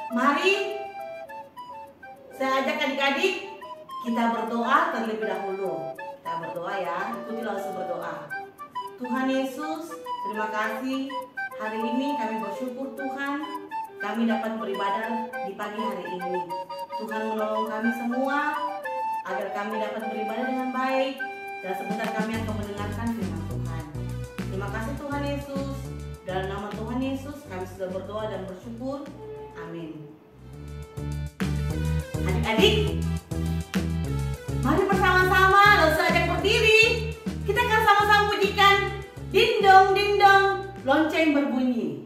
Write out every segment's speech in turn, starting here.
Mari saya ajak adik-adik kita berdoa terlebih dahulu. Kita berdoa ya, ikuti langsung berdoa. Tuhan Yesus, terima kasih. Hari ini kami bersyukur Tuhan, kami dapat beribadah di pagi hari ini. Tuhan menolong kami semua agar kami dapat beribadah dengan baik, dan sebentar kami akan mendengarkan firman Tuhan. Terima kasih Tuhan Yesus. Dalam nama Tuhan Yesus kami sudah berdoa dan bersyukur. Amin. Adik-adik, mari bersama-sama, langsung ajak berdiri. Kita akan sama-sama pujikan ding dong, lonceng berbunyi.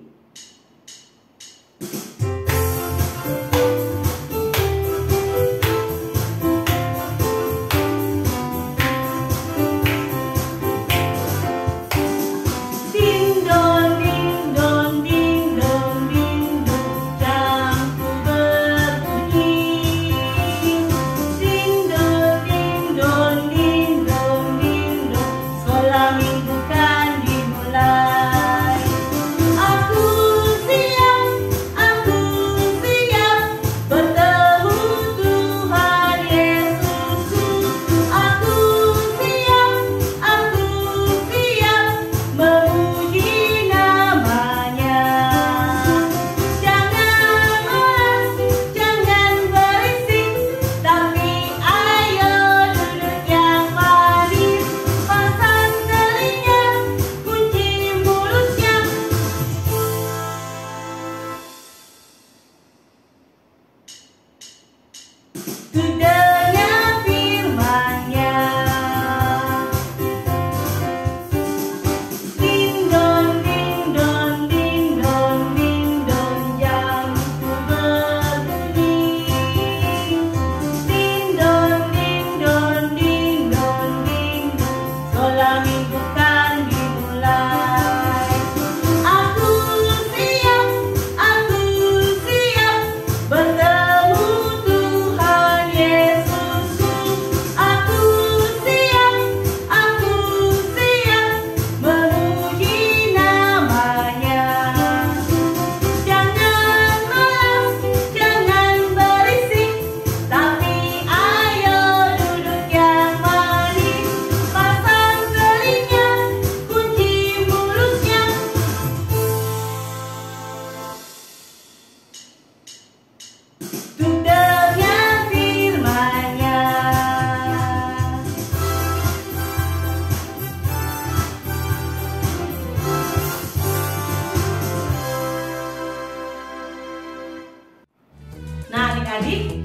Nah adik-adik,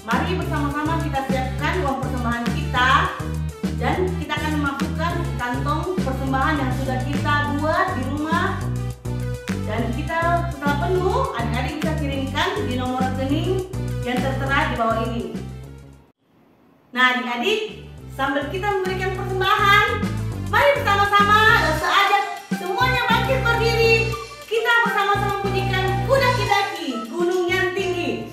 mari bersama-sama kita siapkan uang persembahan kita, dan kita akan memasukkan kantong persembahan yang sudah kita buat di rumah. Dan kita setelah penuh, adik-adik bisa kirimkan di nomor rekening yang tertera di bawah ini. Nah adik-adik, sambil kita memberikan persembahan, mari bersama-sama langsung ajak semuanya bangkit berdiri. Kita bersama-sama pujikan Kudaki-daki, gunung yang tinggi.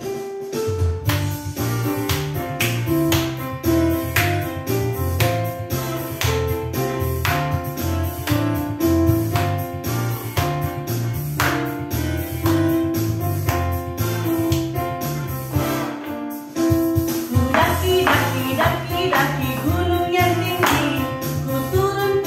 Daki gunung yang tinggi, ku turun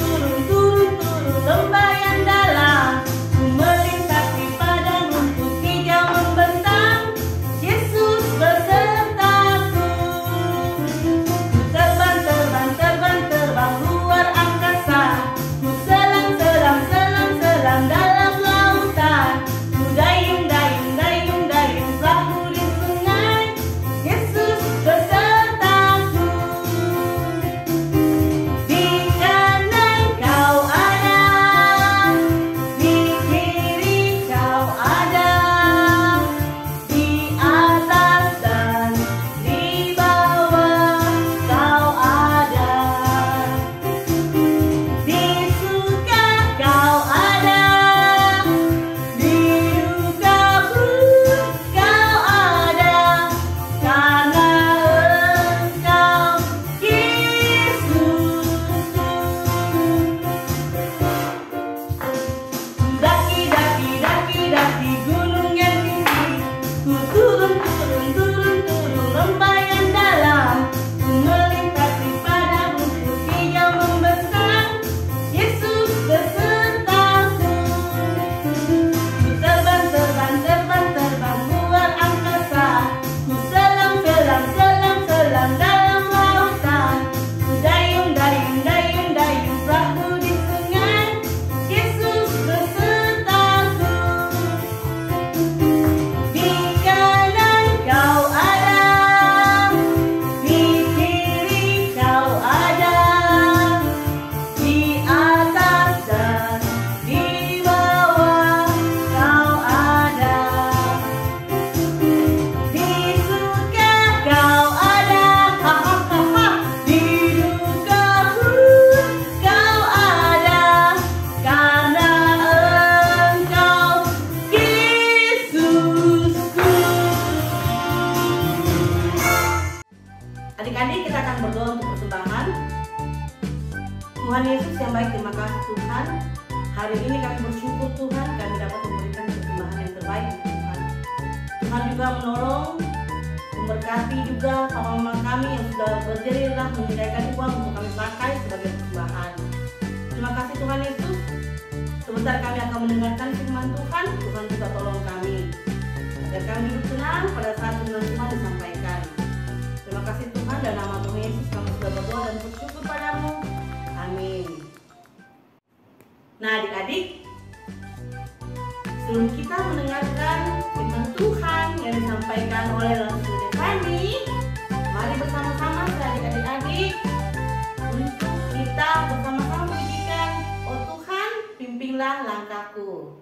Adik-adik, kita akan berdoa untuk persembahan. Tuhan Yesus yang baik, terima kasih Tuhan. Hari ini kami bersyukur Tuhan, kami dapat memberikan persembahan yang terbaik Tuhan. Tuhan juga menolong, memberkati juga papa mama kami yang sudah berjerilah menyediakan uang untuk kami pakai sebagai persembahan. Terima kasih Tuhan Yesus. Sebentar kami akan mendengarkan firman Tuhan. Tuhan juga tolong kami agar kami hidup tenang pada saat firman Tuhan disampaikan. Terima kasih Tuhan, dan nama Tuhan Yesus kami sudah berdoa dan bersyukur padamu. Amin. Nah adik-adik, sebelum kita mendengarkan firman Tuhan yang disampaikan oleh Langsung Devani, mari bersama-sama adik-adik untuk kita bersama-sama menyanyikan, oh Tuhan pimpinlah langkahku.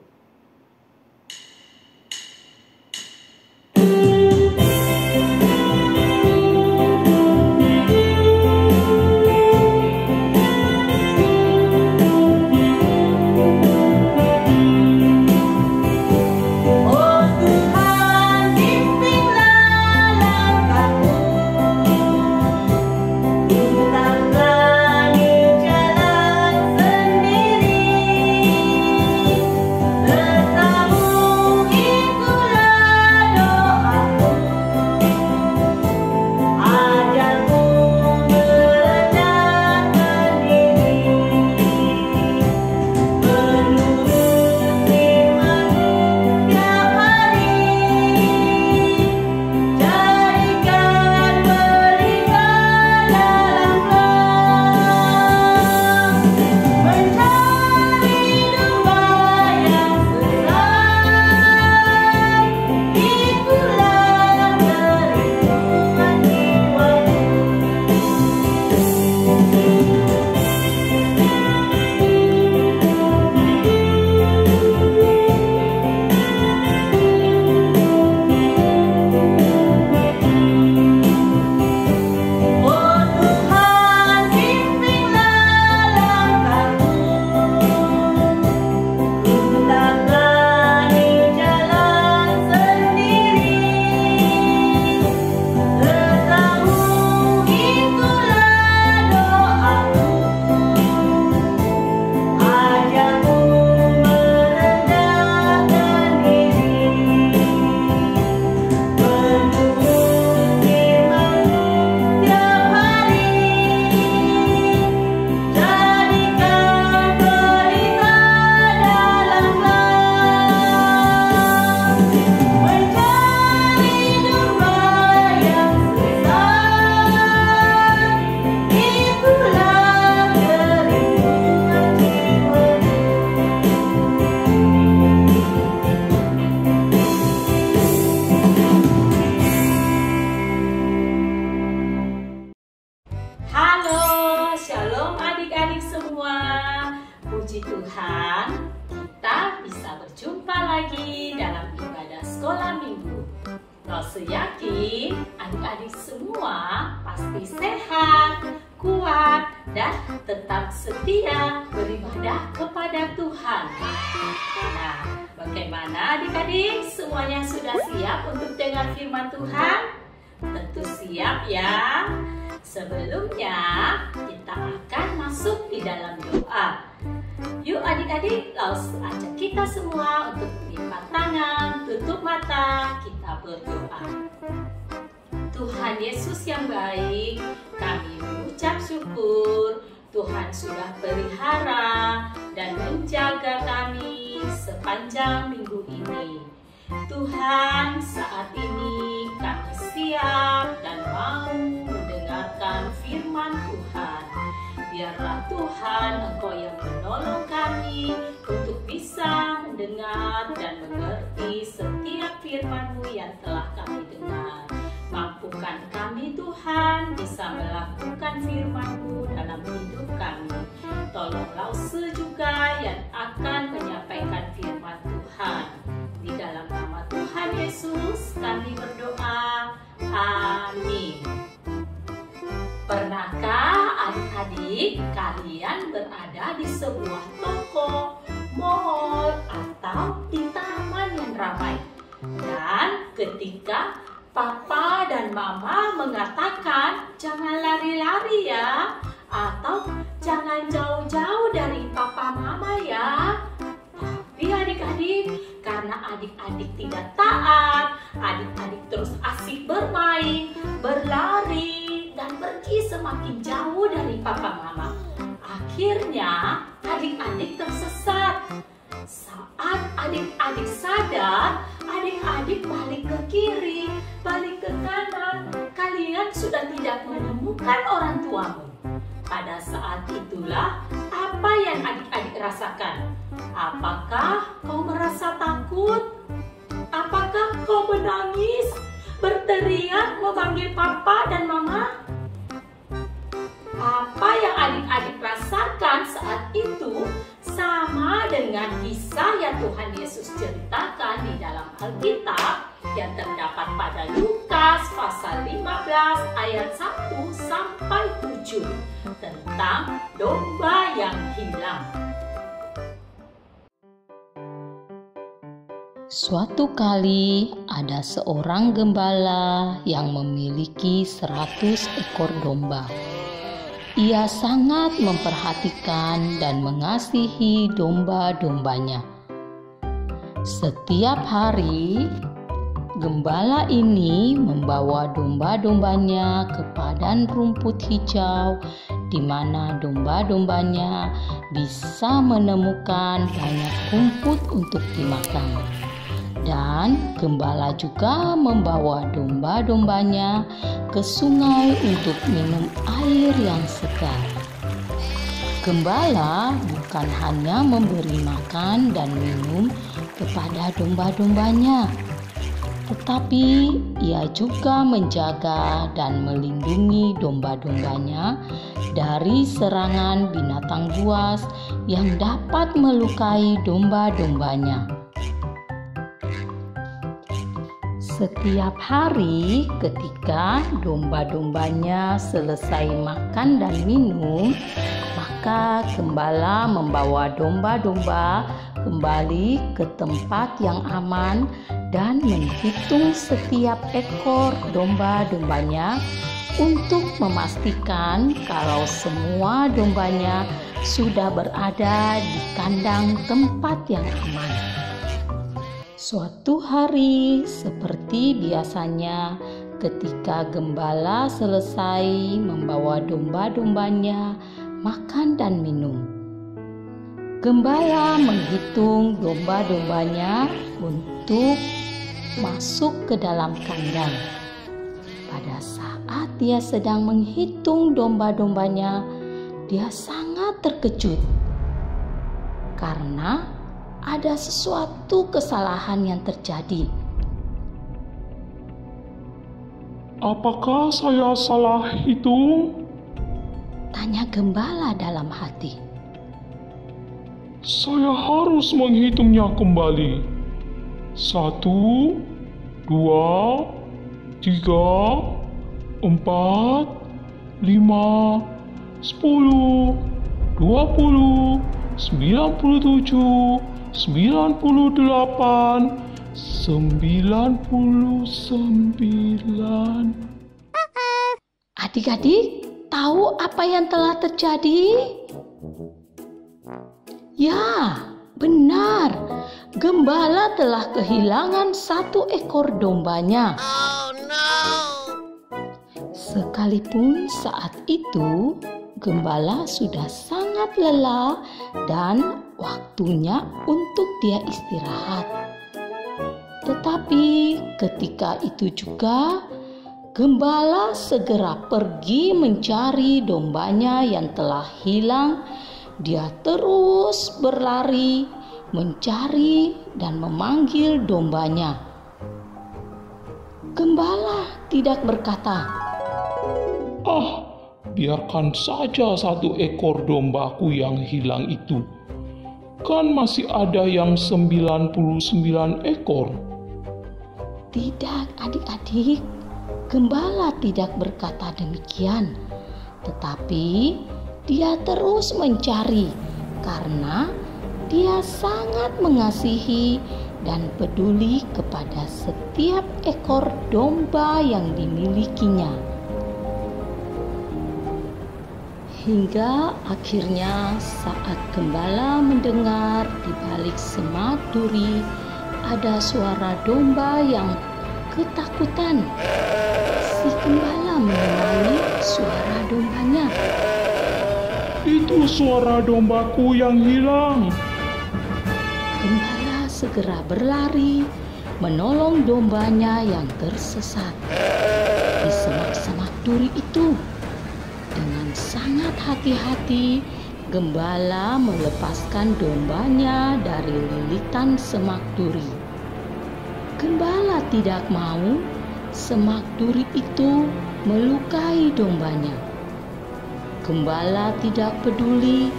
Puji Tuhan, kita bisa berjumpa lagi dalam ibadah sekolah minggu. Rasul yakin adik-adik semua pasti sehat, kuat, dan tetap setia beribadah kepada Tuhan. Nah, bagaimana adik-adik? Semuanya sudah siap untuk dengar firman Tuhan? Tentu siap ya. Sebelumnya, kita akan masuk di dalam doa. Yuk adik-adik, langsung ajak kita semua untuk lipat tangan, tutup mata, kita berdoa. Tuhan Yesus yang baik, kami mengucap syukur. Tuhan sudah pelihara dan menjaga kami sepanjang minggu ini. Tuhan, saat ini kami siap dan mau mendengarkan firman Tuhan. Biarlah Tuhan Engkau yang menolong kami untuk bisa mendengar dan mengerti setiap firman-Mu yang telah kami dengar. Mampukan kami Tuhan bisa melakukan firman-Mu dalam hidup kami. Tolonglah juga yang akan menyampaikan firman Tuhan. Di dalam nama Tuhan Yesus kami berdoa. Amin. Pernahkah adik-adik kalian berada di sebuah toko, mall, atau di taman yang ramai? Dan ketika Papa dan Mama mengatakan jangan lari-lari ya, atau jangan jauh-jauh dari Papa Mama ya. Tapi adik-adik, karena adik-adik tidak taat, adik-adik terus asik bermain, berlari, dan pergi semakin jauh dari Papa Mama. Akhirnya adik-adik tersesat. Saat adik-adik sadar, adik-adik balik ke kiri, balik ke kanan. Kalian sudah tidak menemukan orang tuamu. Pada saat itulah apa yang adik-adik rasakan? Apakah kau merasa takut? Apakah kau menangis, berteriak, memanggil papa dan mama? Apa yang adik-adik rasakan saat itu sama dengan kisah yang Tuhan Yesus ceritakan di dalam Alkitab yang terdapat pada Lukas pasal 15 ayat 1 sampai 7 tentang domba yang hilang. Suatu kali ada seorang gembala yang memiliki 100 ekor domba. Ia sangat memperhatikan dan mengasihi domba-dombanya. Setiap hari, gembala ini membawa domba-dombanya ke padang rumput hijau, di mana domba-dombanya bisa menemukan banyak rumput untuk dimakan. Dan gembala juga membawa domba-dombanya ke sungai untuk minum air yang segar. Gembala bukan hanya memberi makan dan minum kepada domba-dombanya, tetapi ia juga menjaga dan melindungi domba-dombanya dari serangan binatang buas yang dapat melukai domba-dombanya. Setiap hari ketika domba-dombanya selesai makan dan minum, maka gembala membawa domba-domba kembali ke tempat yang aman dan menghitung setiap ekor domba-dombanya untuk memastikan kalau semua dombanya sudah berada di kandang tempat yang aman. Suatu hari, seperti biasanya, ketika gembala selesai membawa domba-dombanya makan dan minum, gembala menghitung domba-dombanya untuk masuk ke dalam kandang. Pada saat dia sedang menghitung domba-dombanya, dia sangat terkejut karena ada sesuatu kesalahan yang terjadi. Apakah saya salah hitung? Tanya gembala dalam hati. Saya harus menghitungnya kembali. 1, 2, 3, 4, 5, 10, 20, 97, 98, 99. Adik-adik, tahu apa yang telah terjadi? Ya, benar. Gembala telah kehilangan 1 ekor dombanya. Oh no! Sekalipun saat itu gembala sudah sangat lelah dan waktunya untuk dia istirahat. Tetapi ketika itu juga gembala segera pergi mencari dombanya yang telah hilang. Dia terus berlari, mencari dan memanggil dombanya. Gembala tidak berkata, Biarkan saja 1 ekor dombaku yang hilang itu. Kan masih ada yang 99 ekor. Tidak, adik-adik. Gembala tidak berkata demikian. Tetapi dia terus mencari karena dia sangat mengasihi dan peduli kepada setiap ekor domba yang dimilikinya. Hingga akhirnya saat gembala mendengar di balik semak duri ada suara domba yang ketakutan. Si gembala mengenali suara dombanya. Itu suara dombaku yang hilang. Gembala segera berlari menolong dombanya yang tersesat di semak-semak duri itu. Dengan sangat hati-hati, gembala melepaskan dombanya dari lilitan semak duri. Gembala tidak mau semak duri itu melukai dombanya. Gembala tidak peduli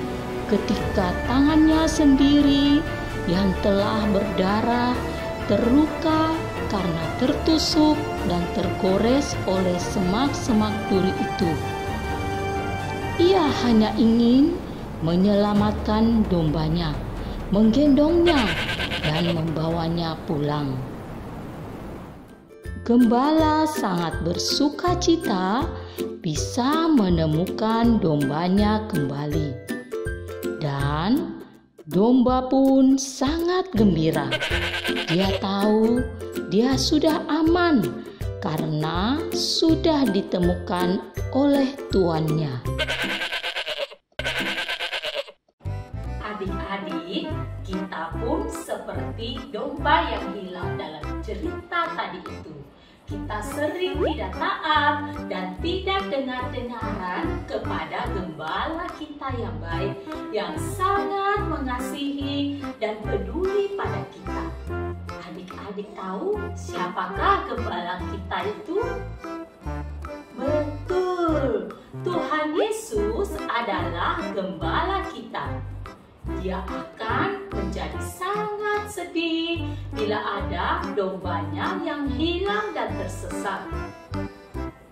ketika tangannya sendiri yang telah berdarah terluka karena tertusuk dan tergores oleh semak-semak duri itu. Ia hanya ingin menyelamatkan dombanya, menggendongnya, dan membawanya pulang. Gembala sangat bersukacita bisa menemukan dombanya kembali. Dan domba pun sangat gembira. Dia tahu dia sudah aman karena sudah ditemukan oleh tuannya. Adik-adik, kita pun seperti domba yang hilang dalam cerita tadi itu. Kita sering tidak taat dan tidak dengar-dengaran kepada gembala kita yang baik, yang sangat mengasihi dan peduli pada kita. Adik-adik tahu siapakah gembala kita itu? Betul, Tuhan Yesus adalah gembala kita. Dia akan menjadi sangat sedih bila ada dombanya yang hilang dan tersesat.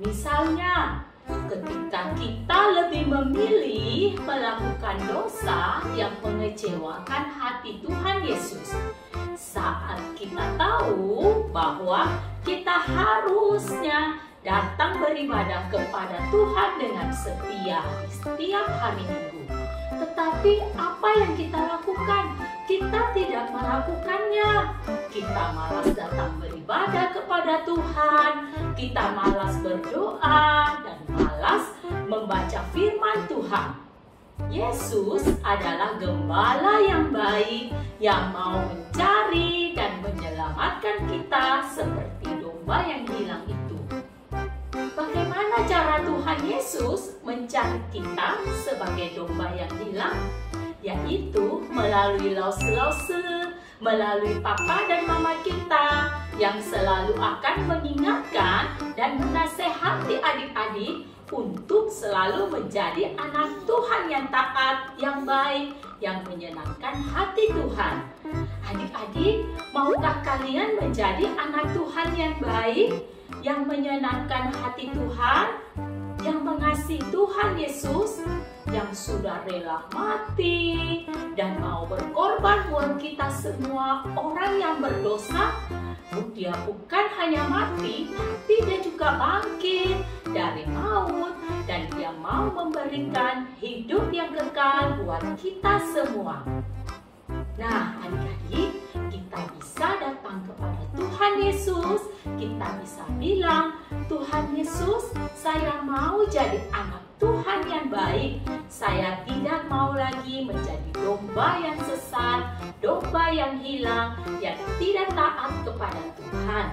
Misalnya, ketika kita lebih memilih melakukan dosa yang mengecewakan hati Tuhan Yesus, saat kita tahu bahwa kita harusnya datang beribadah kepada Tuhan dengan setia di setiap hari Minggu. Tetapi apa yang kita lakukan? Kita tidak melakukannya. Kita malas datang beribadah kepada Tuhan. Kita malas berdoa dan malas membaca firman Tuhan. Yesus adalah gembala yang baik yang mau mencari dan menyelamatkan kita seperti domba yang hilang itu. Bagaimana cara Tuhan Yesus mencari kita sebagai domba yang hilang? Yaitu melalui lause-lause, melalui papa dan mama kita yang selalu akan mengingatkan dan menasehati adik-adik untuk selalu menjadi anak Tuhan yang taat, yang baik, yang menyenangkan hati Tuhan. Adik-adik, maukah kalian menjadi anak Tuhan yang baik, yang menyenangkan hati Tuhan, yang mengasihi Tuhan Yesus, yang sudah rela mati dan mau berkorban buat kita semua orang yang berdosa? Dia bukan hanya mati, tapi dia juga bangkit dari maut dan dia mau memberikan hidup yang kekal buat kita semua. Nah, adik-adik, kita bisa datang kepada Tuhan Yesus. Kita bisa bilang, Tuhan Yesus, saya mau jadi anak Tuhan yang baik. Saya tidak mau lagi menjadi domba yang sesat, domba yang hilang, yang tidak taat kepada Tuhan.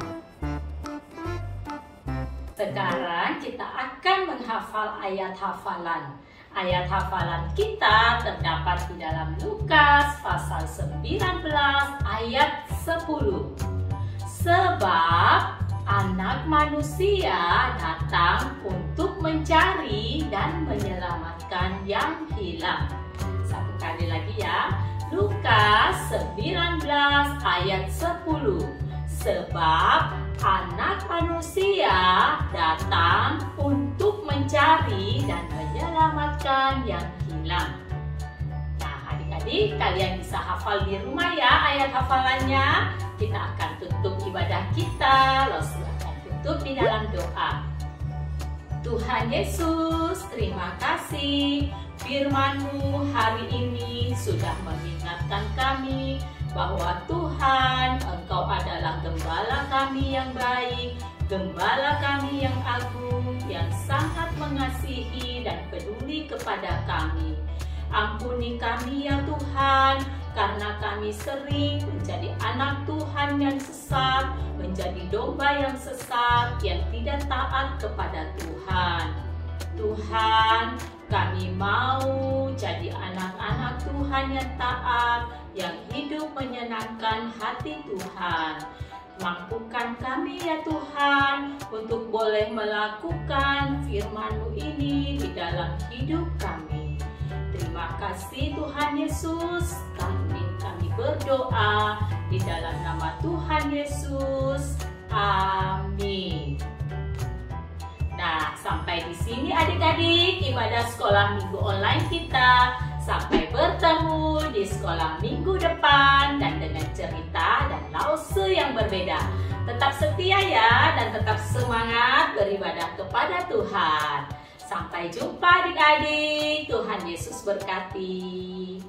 Sekarang kita akan menghafal ayat hafalan. Ayat hafalan kita terdapat di dalam Lukas pasal 19 ayat 10. Sebab Anak Manusia datang untuk mencari dan menyelamatkan yang hilang. Satu kali lagi ya. Lukas 19 ayat 10. Sebab Anak Manusia datang untuk mencari dan menyelamatkan yang hilang. Nah, adik-adik, kalian bisa hafal di rumah ya ayat hafalannya. kita akan tutup ibadah kita. Lalu akan tutup di dalam doa. Tuhan Yesus, terima kasih firman-Mu hari ini sudah mengingatkan kami bahwa Tuhan, Engkau adalah gembala kami yang baik, gembala kami yang agung, yang sangat mengasihi dan peduli kepada kami. Ampuni kami ya Tuhan, karena kami sering menjadi anak Tuhan yang sesat, menjadi domba yang sesat, yang tidak taat kepada Tuhan. Tuhan, kami mau jadi anak-anak Tuhan yang taat, yang hidup menyenangkan hati Tuhan. Mampukan kami ya Tuhan untuk boleh melakukan firman-Mu ini di dalam hidup kami. Terima kasih Tuhan Yesus, kami berdoa di dalam nama Tuhan Yesus. Amin. Nah, sampai di sini adik-adik ibadah sekolah minggu online kita. Sampai bertemu di sekolah minggu depan dan dengan cerita dan lause yang berbeda. Tetap setia ya dan tetap semangat beribadah kepada Tuhan. Sampai jumpa adik-adik. Tuhan Yesus berkati.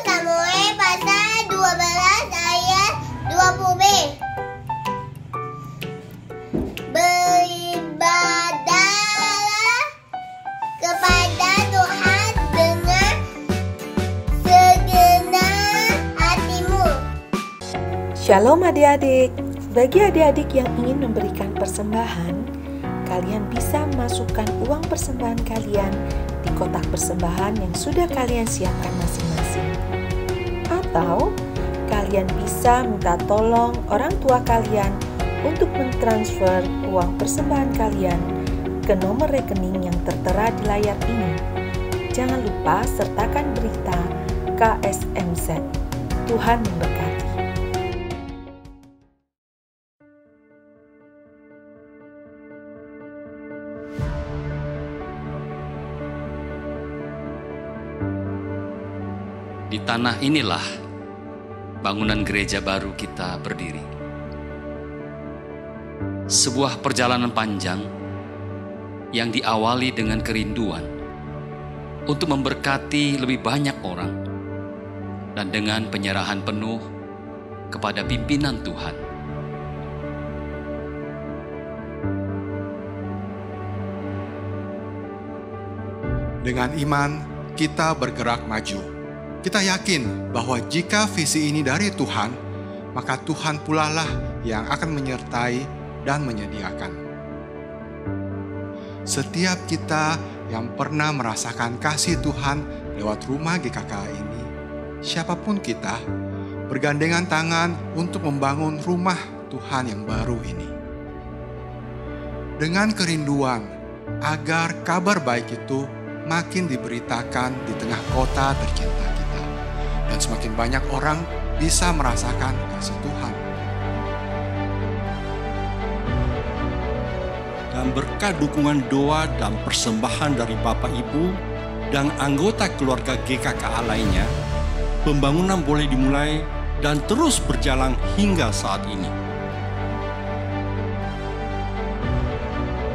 Samuel pasal 12 ayat 20b. Beribadahlah kepada Tuhan dengan segenap hatimu. Shalom adik-adik. Bagi adik-adik yang ingin memberikan persembahan, kalian bisa memasukkan uang persembahan kalian di kotak persembahan yang sudah kalian siapkan masing-masing. Atau kalian bisa minta tolong orang tua kalian untuk mentransfer uang persembahan kalian ke nomor rekening yang tertera di layar ini. Jangan lupa sertakan berita KSMZ. Tuhan memberkati. Di tanah inilah bangunan gereja baru kita berdiri. Sebuah perjalanan panjang yang diawali dengan kerinduan untuk memberkati lebih banyak orang dan dengan penyerahan penuh kepada pimpinan Tuhan. Dengan iman, kita bergerak maju. Kita yakin bahwa jika visi ini dari Tuhan, maka Tuhan pula lah yang akan menyertai dan menyediakan. Setiap kita yang pernah merasakan kasih Tuhan lewat rumah GKK ini, siapapun kita, bergandengan tangan untuk membangun rumah Tuhan yang baru ini. Dengan kerinduan agar kabar baik itu makin diberitakan di tengah kota tercinta kita, dan semakin banyak orang bisa merasakan kasih Tuhan. Dan berkat dukungan doa dan persembahan dari Bapak Ibu dan anggota keluarga GKK lainnya, pembangunan boleh dimulai dan terus berjalan hingga saat ini.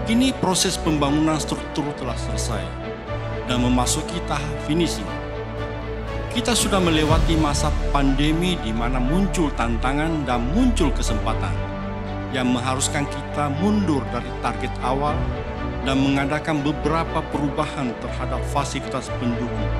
Kini proses pembangunan struktur telah selesai dan memasuki tahap finishing. Kita sudah melewati masa pandemi di mana muncul tantangan dan muncul kesempatan yang mengharuskan kita mundur dari target awal dan mengadakan beberapa perubahan terhadap fasilitas pendukung.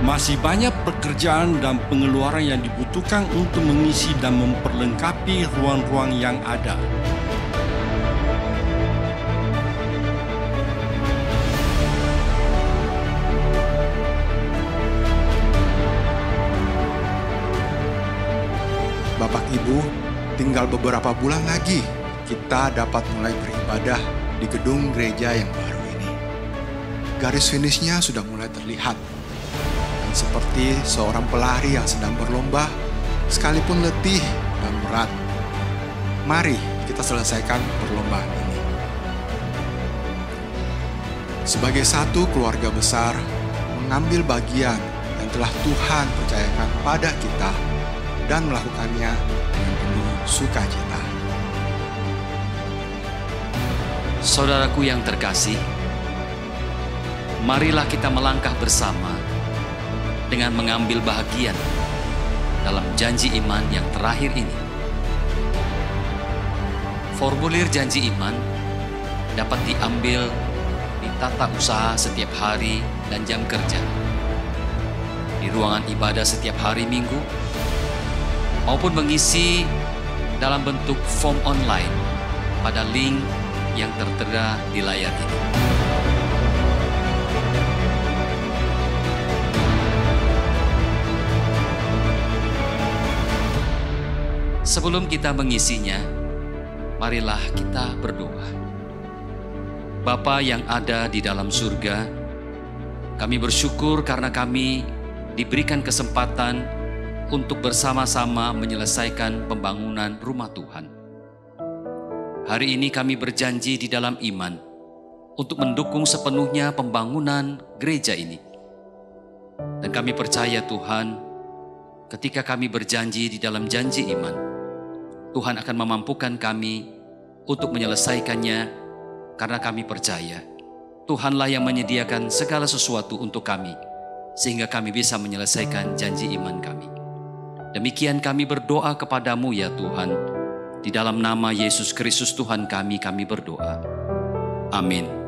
Masih banyak pekerjaan dan pengeluaran yang dibutuhkan untuk mengisi dan memperlengkapi ruang-ruang yang ada. Bapak Ibu, tinggal beberapa bulan lagi kita dapat mulai beribadah di gedung gereja yang baru ini. Garis finishnya sudah mulai terlihat. Dan seperti seorang pelari yang sedang berlomba, sekalipun letih dan berat, mari kita selesaikan perlombaan ini. Sebagai satu keluarga besar, mengambil bagian yang telah Tuhan percayakan pada kita dan melakukannya dengan penuh sukacita. Saudaraku yang terkasih, marilah kita melangkah bersama dengan mengambil bahagian dalam janji iman yang terakhir ini. Formulir janji iman dapat diambil di tata usaha setiap hari dan jam kerja, di ruangan ibadah setiap hari Minggu, maupun mengisi dalam bentuk form online pada link yang tertera di layar ini. Sebelum kita mengisinya, marilah kita berdoa. Bapa yang ada di dalam surga, kami bersyukur karena kami diberikan kesempatan untuk bersama-sama menyelesaikan pembangunan rumah Tuhan. Hari ini kami berjanji di dalam iman untuk mendukung sepenuhnya pembangunan gereja ini. Dan kami percaya Tuhan, ketika kami berjanji di dalam janji iman, Tuhan akan memampukan kami untuk menyelesaikannya, karena kami percaya Tuhanlah yang menyediakan segala sesuatu untuk kami, sehingga kami bisa menyelesaikan janji iman kami. Demikian kami berdoa kepadamu ya Tuhan, di dalam nama Yesus Kristus Tuhan kami berdoa. Amin.